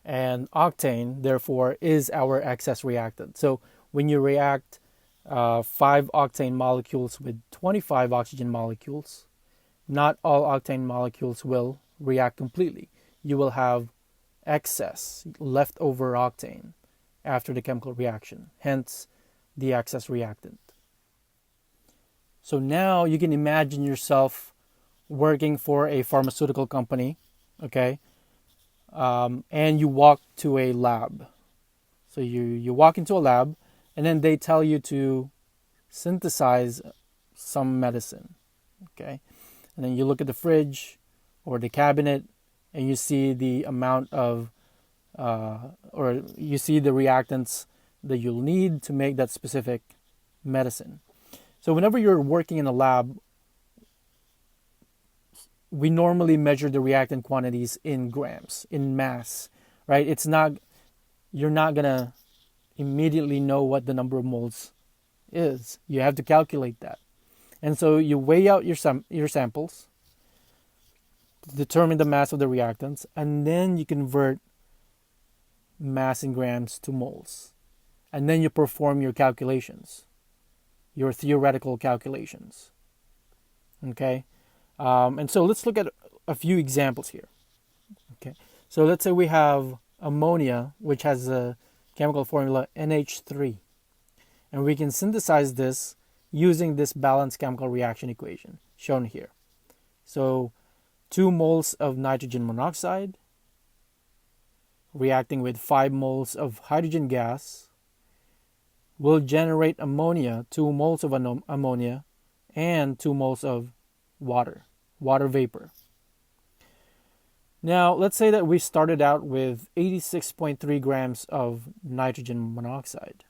And octane, therefore, is our excess reactant. So when you react 5 octane molecules with 25 oxygen molecules, not all octane molecules will react completely. You will have excess leftover octane after the chemical reaction, hence the excess reactant. So now you can imagine yourself working for a pharmaceutical company, okay? And you walk to a lab. So you walk into a lab, and then they tell you to synthesize some medicine, okay? And then you look at the fridge or the cabinet, and you see the amount of, or you see the reactants that you'll need to make that specific medicine. So whenever you're working in a lab, we normally measure the reactant quantities in grams, in mass, right? You're not gonna immediately know what the number of moles is. You have to calculate that. And so you weigh out your samples, determine the mass of the reactants, and then you convert mass in grams to moles. And then you perform your calculations, your theoretical calculations. Okay? And so let's look at a few examples here. Okay? So let's say we have ammonia, which has a chemical formula NH3. And we can synthesize this using this balanced chemical reaction equation shown here. So 2 moles of nitrogen monoxide reacting with 5 moles of hydrogen gas will generate ammonia, 2 moles of ammonia, and 2 moles of water vapor. Now, let's say that we started out with 86.3 grams of nitrogen monoxide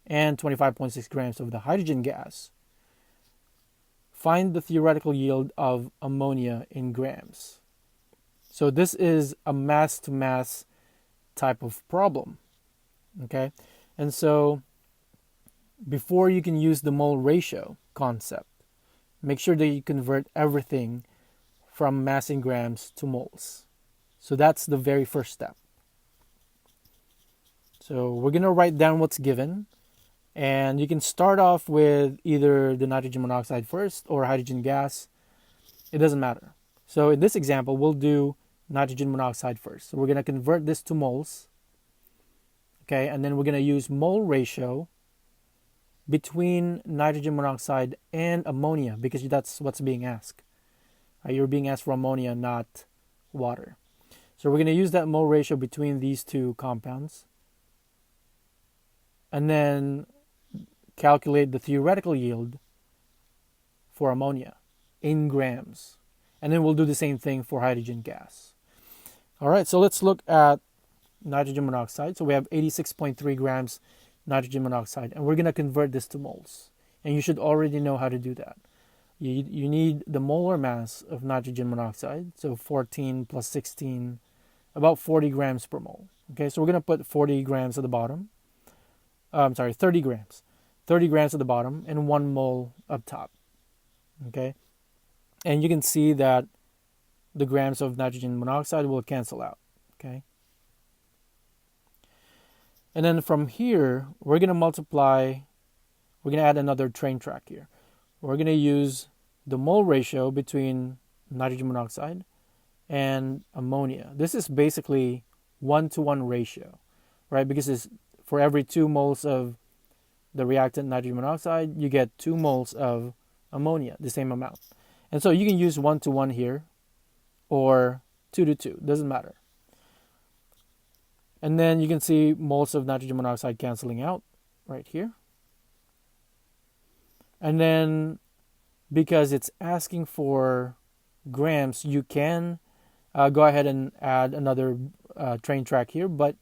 and 25.6 grams of the hydrogen gas. Find the theoretical yield of ammonia in grams. So this is a mass-to-mass type of problem. Okay? And so before you can use the mole ratio concept, make sure that you convert everything from mass in grams to moles. So that's the very first step. So we're going to write down what's given. And you can start off with either the nitrogen monoxide first or hydrogen gas. It doesn't matter. So in this example, we'll do nitrogen monoxide first. So we're going to convert this to moles. Okay, and then we're going to use mole ratio between nitrogen monoxide and ammonia because that's what's being asked. You're being asked for ammonia, not water. So we're going to use that mole ratio between these two compounds. And then calculate the theoretical yield for ammonia in grams. And then we'll do the same thing for hydrogen gas. All right, so let's look at nitrogen monoxide. So we have 86.3 grams nitrogen monoxide, and we're going to convert this to moles. And you should already know how to do that. You need the molar mass of nitrogen monoxide, so 14 plus 16, about 40 grams per mole. Okay, so we're going to put 40 grams at the bottom. 30 grams. 30 grams at the bottom and 1 mole up top. Okay, and you can see that the grams of nitrogen monoxide will cancel out. Okay, and then from here, we're going to multiply, we're going to add another train track here. We're going to use the mole ratio between nitrogen monoxide and ammonia. This is basically 1-to-1 ratio, right? Because it's for every 2 moles of the reactant nitrogen monoxide, you get 2 moles of ammonia, the same amount. And so you can use 1-to-1 here or 2-to-2, doesn't matter. And then you can see moles of nitrogen monoxide canceling out right here. And then because it's asking for grams, you can go ahead and add another train track here. But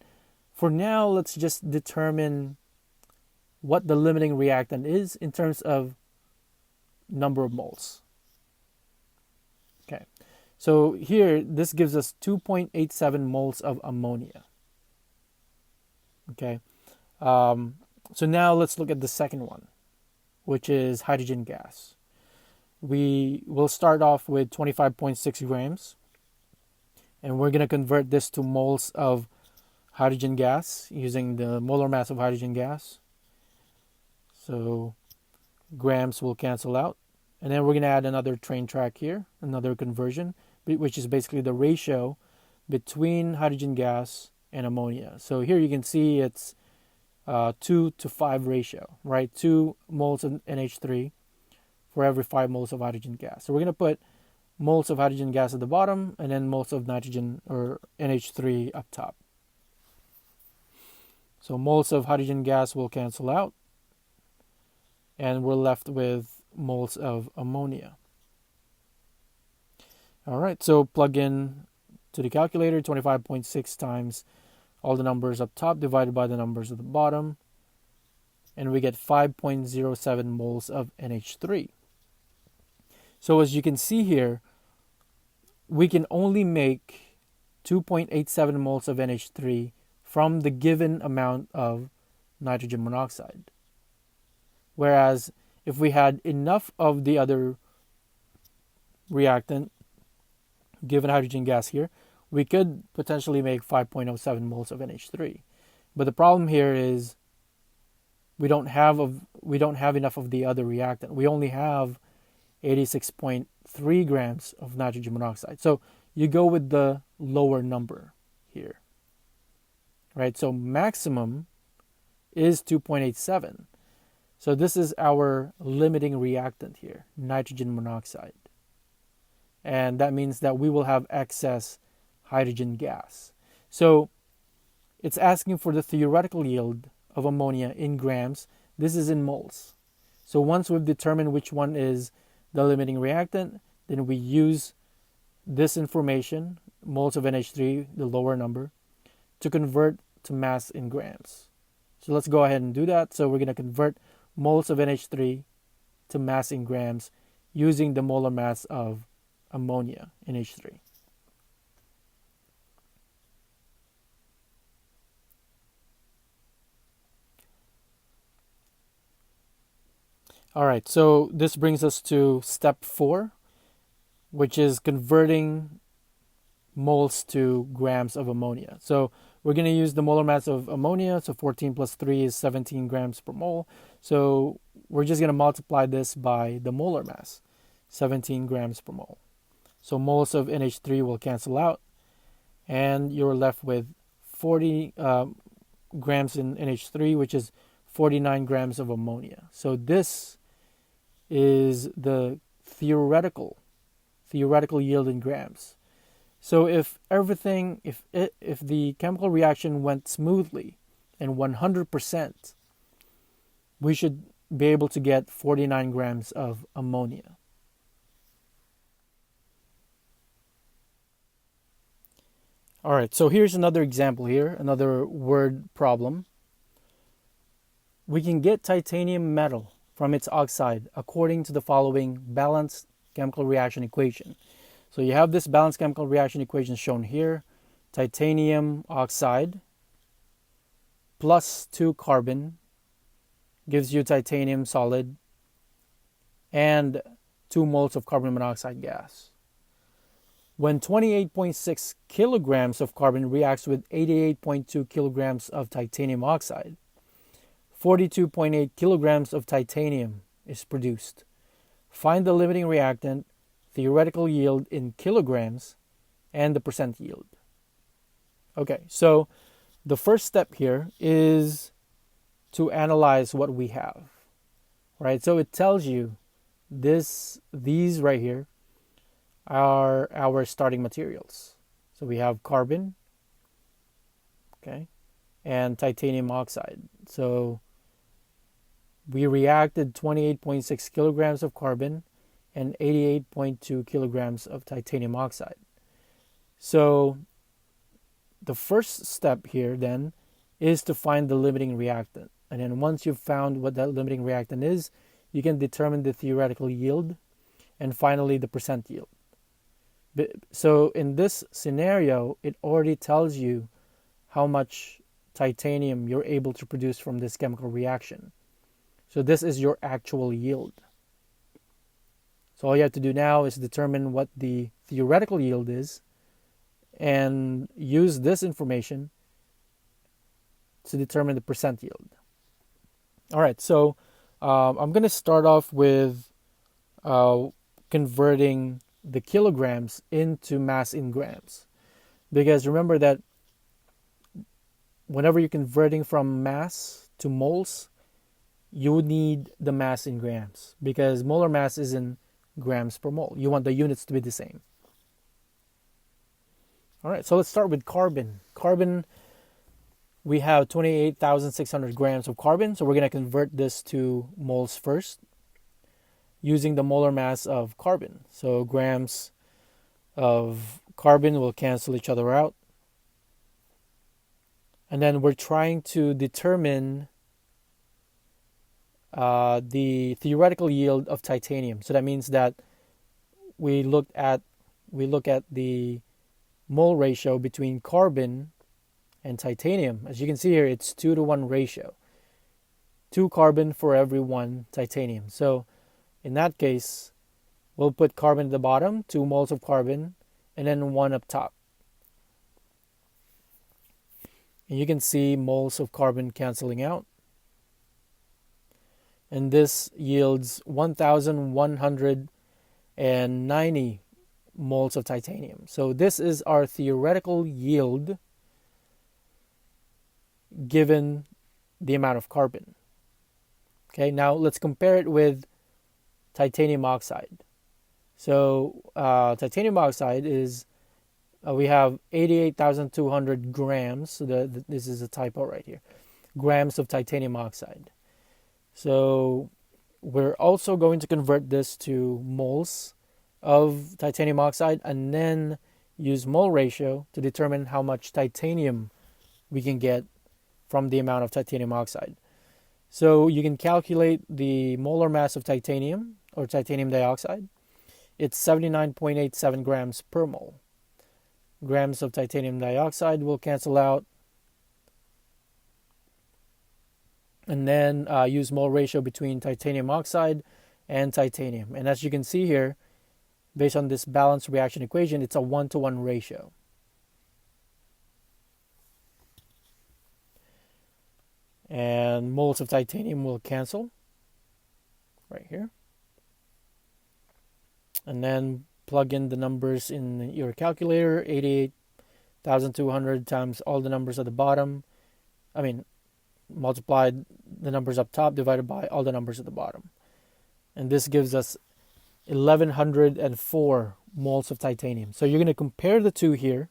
for now, let's just determine what the limiting reactant is in terms of number of moles. Okay, so here, this gives us 2.87 moles of ammonia. Okay, so now let's look at the second one, which is hydrogen gas. We will start off with 25.6 grams, and we're going to convert this to moles of hydrogen gas using the molar mass of hydrogen gas. So grams will cancel out. And then we're going to add another train track here, another conversion, which is basically the ratio between hydrogen gas and ammonia. So here you can see it's 2-to-5 ratio, right? 2 moles of NH3 for every 5 moles of hydrogen gas. So we're going to put moles of hydrogen gas at the bottom and then moles of nitrogen or NH3 up top. So moles of hydrogen gas will cancel out, and we're left with moles of ammonia. All right, so plug in to the calculator 25.6 times all the numbers up top divided by the numbers at the bottom, and we get 5.07 moles of NH3. So as you can see here, we can only make 2.87 moles of NH3 from the given amount of nitrogen monoxide. Whereas if we had enough of the other reactant, given hydrogen gas here, we could potentially make 5.07 moles of NH3. But the problem here is we don't have enough of the other reactant. We only have 86.3 grams of nitrogen monoxide. So you go with the lower number here, right? So maximum is 2.87. So this is our limiting reactant here, nitrogen monoxide. And that means that we will have excess hydrogen gas. So it's asking for the theoretical yield of ammonia in grams. This is in moles. So once we've determined which one is the limiting reactant, then we use this information, moles of NH3, the lower number, to convert to mass in grams. So let's go ahead and do that. So we're going to convert moles of NH3 to mass in grams using the molar mass of ammonia, NH3. All right, so this brings us to step 4, which is converting moles to grams of ammonia. So we're going to use the molar mass of ammonia. So 14 plus 3 is 17 grams per mole. So we're just going to multiply this by the molar mass, 17 grams per mole. So moles of NH3 will cancel out, and you're left with 40 grams in NH3, which is 49 grams of ammonia. So this is the theoretical yield in grams. So if the chemical reaction went smoothly and 100%, we should be able to get 49 grams of ammonia. All right, so here's another example here, another word problem. We can get titanium metal from its oxide according to the following balanced chemical reaction equation. So you have this balanced chemical reaction equation shown here. Titanium oxide plus 2 carbon gives you titanium solid and 2 moles of carbon monoxide gas. When 28.6 kilograms of carbon reacts with 88.2 kilograms of titanium oxide, 42.8 kilograms of titanium is produced. Find the limiting reactant, theoretical yield in kilograms, and the percent yield. Okay, so the first step here is to analyze what we have, right? So it tells you these right here are our starting materials. So we have carbon, okay, and titanium oxide. So we reacted 28.6 kilograms of carbon and 88.2 kilograms of titanium oxide. So the first step here then is to find the limiting reactant. And then once you've found what that limiting reactant is, you can determine the theoretical yield and finally the percent yield. So in this scenario, it already tells you how much titanium you're able to produce from this chemical reaction. So this is your actual yield. So all you have to do now is determine what the theoretical yield is and use this information to determine the percent yield. All right, so I'm going to start off with converting the kilograms into mass in grams. Because remember that whenever you're converting from mass to moles, you would need the mass in grams because molar mass is in grams per mole. You want the units to be the same. All right, so let's start with carbon. Carbon, we have 28,600 grams of carbon, so we're going to convert this to moles first using the molar mass of carbon. So grams of carbon will cancel each other out. And then we're trying to determine the theoretical yield of titanium. So that means that we look at the mole ratio between carbon and titanium. As you can see here, it's 2-to-1 ratio. 2 carbon for every 1 titanium. So in that case, we'll put carbon at the bottom, 2 moles of carbon, and then 1 up top. And you can see moles of carbon canceling out. And this yields 1,190 moles of titanium. So this is our theoretical yield given the amount of carbon. Okay, now let's compare it with titanium oxide. So titanium oxide is, we have 88,200 grams. So this is a typo right here. Grams of titanium oxide. So we're also going to convert this to moles of titanium oxide and then use mole ratio to determine how much titanium we can get from the amount of titanium oxide. So you can calculate the molar mass of titanium or titanium dioxide. It's 79.87 grams per mole. Grams of titanium dioxide will cancel out. And then use mole ratio between titanium oxide and titanium. And as you can see here, based on this balanced reaction equation, it's a 1-to-1 ratio. And moles of titanium will cancel right here. And then plug in the numbers in your calculator, 88,200 times all the numbers at the bottom. Multiply the numbers up top divided by all the numbers at the bottom. And this gives us 1,104 moles of titanium. So you're going to compare the two here,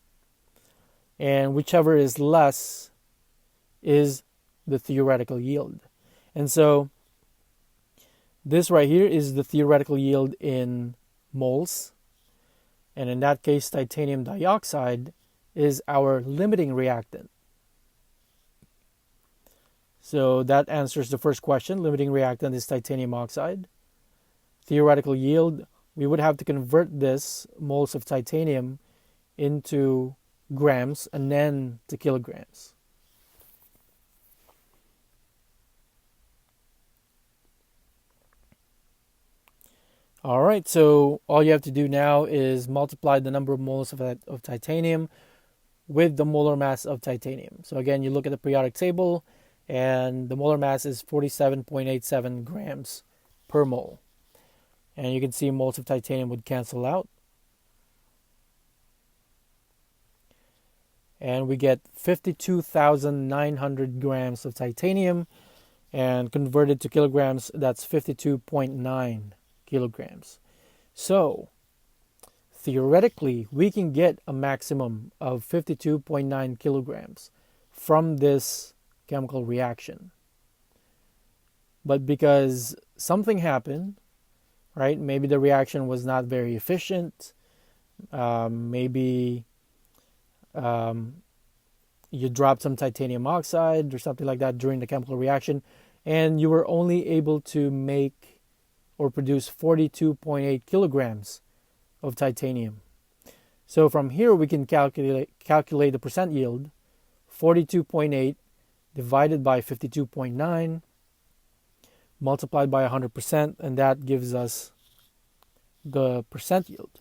and whichever is less is the theoretical yield. And so this right here is the theoretical yield in moles. And in that case, titanium dioxide is our limiting reactant. So that answers the first question. Limiting reactant is titanium oxide. Theoretical yield, we would have to convert this moles of titanium into grams and then to kilograms. All right, so all you have to do now is multiply the number of moles of titanium with the molar mass of titanium. So again, you look at the periodic table, and the molar mass is 47.87 grams per mole. And you can see moles of titanium would cancel out. And we get 52,900 grams of titanium. And converted to kilograms, that's 52.9 kilograms. So, theoretically, we can get a maximum of 52.9 kilograms from this chemical reaction. But because something happened, right? Maybe the reaction was not very efficient. Maybe you dropped some titanium oxide or something like that during the chemical reaction, and you were only able to make or produce 42.8 kilograms of titanium. So from here we can calculate the percent yield. 42.8 divided by 52.9 multiplied by 100%, and that gives us the percent yield.